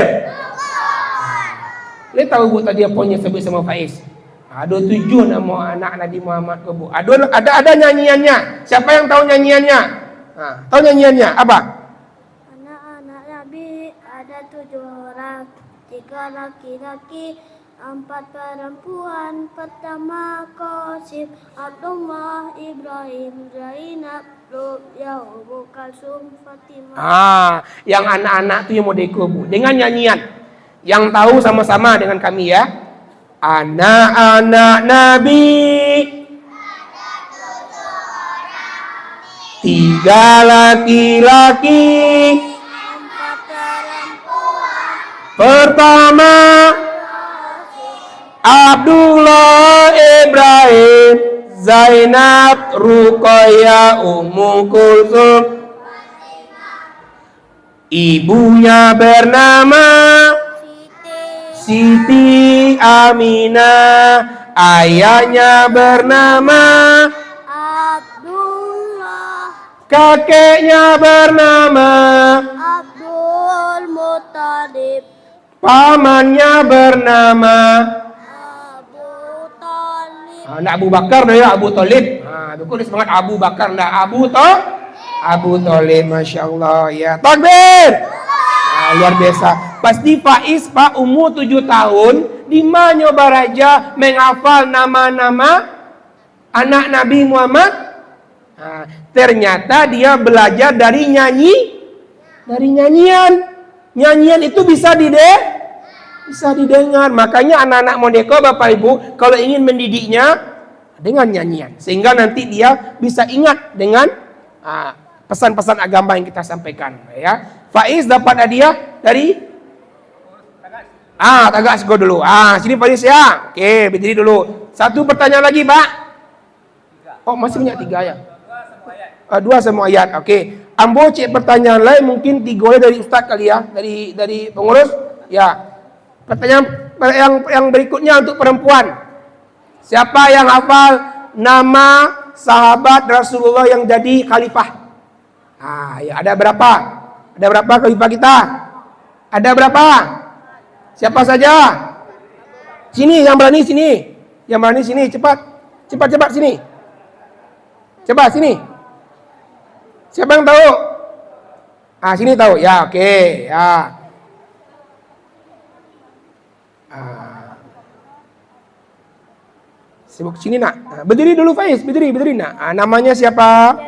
Lihat tahu Bu tadi apa yang sebut sama Faiz? Ada 7 nama anak Nabi Muhammad ke Bu. Ada nyanyiannya. Siapa yang tahu nyanyiannya? Tahu nyanyiannya apa? Anak-anak Nabi ada 7 orang. 3 laki-laki, 4 perempuan. Pertama Qasim, Abdullah, Ibrahim, Zainab, Ruqayyah, Ummu Kalsum, Fatimah. Yang anak-anak itu yang mau deko Bu. Dengan nyanyian. Yang tahu sama-sama dengan kami ya. Anak-anak Nabi 3 laki-laki. Empat perempuan. Pertama Abdullah, Ibrahim, Zainab, Ruqayyah, Ummu Kulsum. Ibunya bernama Siti. Siti Aminah. Ayahnya bernama, Abdullah. kakeknya bernama, Abdul Muttalib. pamannya bernama. Abu Talib. Nak Abu Bakar dah ya, Abu Talib. Betul dia semangat Abu Bakar dah Abu Talib, Masya Allah ya. Takbir. Luar biasa. Pasti Faiz Pak umur 7 tahun, di mana nyoba raja menghafal nama-nama anak Nabi Muhammad. Ternyata dia belajar dari nyanyian. Nyanyian itu bisa didengar. Makanya anak-anak Modeko Bapak Ibu kalau ingin mendidiknya dengan nyanyian, sehingga nanti dia bisa ingat dengan pesan-pesan agama yang kita sampaikan ya. Faiz dapat hadiah dari Tagak Sego dulu. Sini Faiz ya. Oke, berdiri dulu. Satu pertanyaan lagi, Pak. Oh, masih banyak 3 ya. 2 sama ayat. Oke. Ambo cek pertanyaan lain mungkin 3 dari Ustaz kali ya, dari pengurus. Ya. Pertanyaan yang berikutnya untuk perempuan. Siapa yang hafal nama sahabat Rasulullah yang jadi khalifah? Ya, ada berapa? Ada berapa khalifah kita? Ada berapa? Siapa saja? Sini yang berani sini. Yang berani sini, cepat. Cepat sini. Coba sini. Siapa yang tahu? Sini tahu. Ya, oke. Ya. Sibuk sini nak. Berdiri dulu Faiz, berdiri nak. Namanya siapa?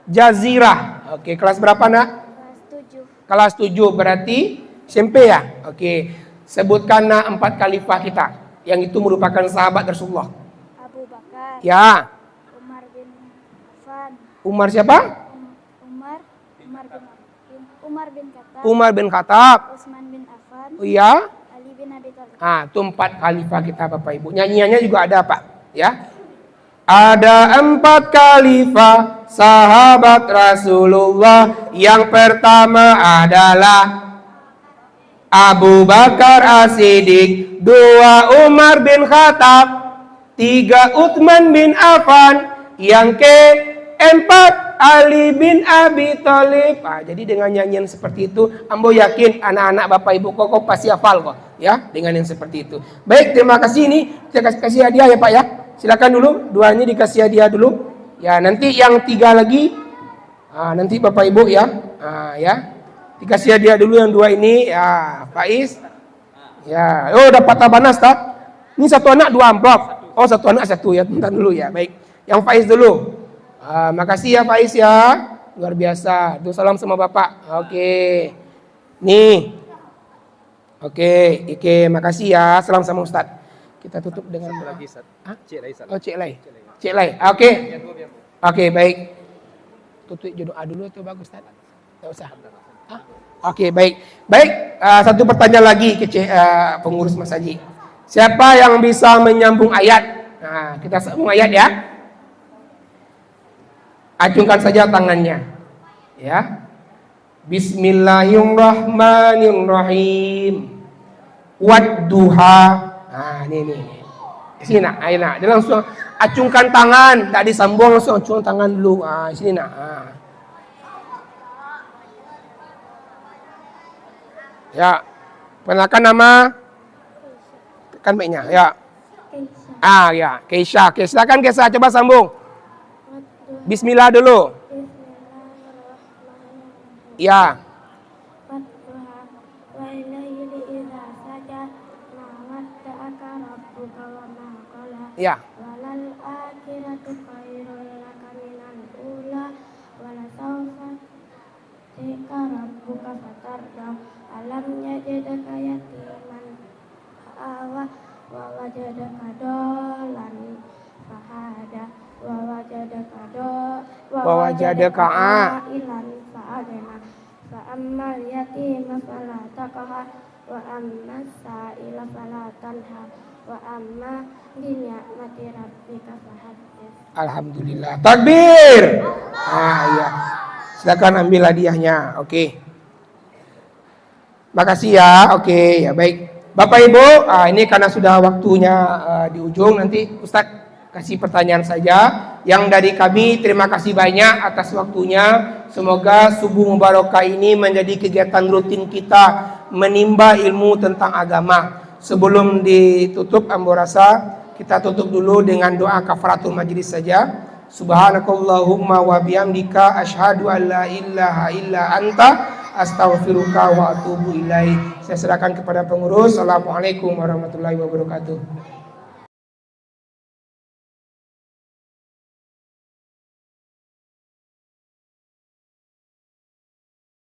Jazirah. Oke, kelas berapa nak? Kelas 7 berarti SMP ya? Oke. Sebutkan nak 4 khalifah kita yang itu merupakan sahabat Rasulullah. Abu Bakar. Ya. Umar bin Affan. Umar siapa? Umar bin Khattab. Umar bin Khattab. Utsman bin Affan. Oh iya. Ali bin Abi Thalib. Itu 4 khalifah kita Bapak Ibu. Nyanyiannya juga ada Pak. Ya. Ada 4 khalifah sahabat Rasulullah. Yang pertama adalah Abu Bakar As-Siddiq, 2 Umar bin Khattab, 3 Utsman bin Affan, yang keempat Ali bin Abi Thalib. Jadi dengan nyanyian seperti itu, Ambo yakin anak-anak Bapak Ibu kok pasti hafal kok ya dengan yang seperti itu. Baik, terima kasih. Ini kita kasih hadiah ya Pak ya. Silakan dulu, 2 ini dikasih hadiah dulu. Ya, nanti yang 3 lagi nanti Bapak Ibu ya. Ya. Dikasih hadiah dulu yang 2 ini ya, Faiz. Ya, dapat tabanas tak? Ini 1 anak 2 amplop. 1 anak 1 ya, bentar dulu ya. Baik. Yang Faiz dulu. Makasih ya Faiz ya. Luar biasa. Salam sama Bapak. Oke. Nih. Oke, makasih ya. Salam sama Ustaz. Kita tutup dengan lagi Ustaz. Cek Lai. Oke, baik. Tutup doa dulu atau bagus Ustaz? Enggak usah. Oke, baik. Satu pertanyaan lagi ke pengurus Mas Haji. Siapa yang bisa menyambung ayat? Kita sambung ayat ya. Acungkan saja tangannya. Ya. Bismillahirrahmanirrahim. Wadduha. Ini. Sini nak, ayo nak. Dia langsung acungkan tangan, tak disambung, langsung acungkan tangan dulu. Sini nak. Ya. Perkenalkan nama. Tekan mic-nya. Ya. Ya, Keisha. Silakan Keisha, coba sambung. Bismillah dulu. Ya. Ya. Alam yajidaka yatiman fa'awa wa wajadaka dolan fahada wa wajadaka ilan fa'agna fa ammal yatima fala taqhar wa ammas sa'ila fala tanhar wa amma bi ni'mati rabbika fahaddits. Alhamdulillah. Takbir. Iya. Silakan ambil hadiahnya. Oke. Makasih ya. Oke, ya baik. Bapak Ibu, ini karena sudah waktunya di ujung, nanti Ustadz kasih pertanyaan saja. Yang dari kami terima kasih banyak atas waktunya. Semoga subuh mubarakah ini menjadi kegiatan rutin kita menimba ilmu tentang agama. Sebelum ditutup, ambo rasa kita tutup dulu dengan doa kafaratul majlis saja. Subhanakallahumma wa bihamdika asyhadu an la ilaha illa anta astaghfiruka wa atubu ilaik. Saya serahkan kepada pengurus. Assalamualaikum warahmatullahi wabarakatuh.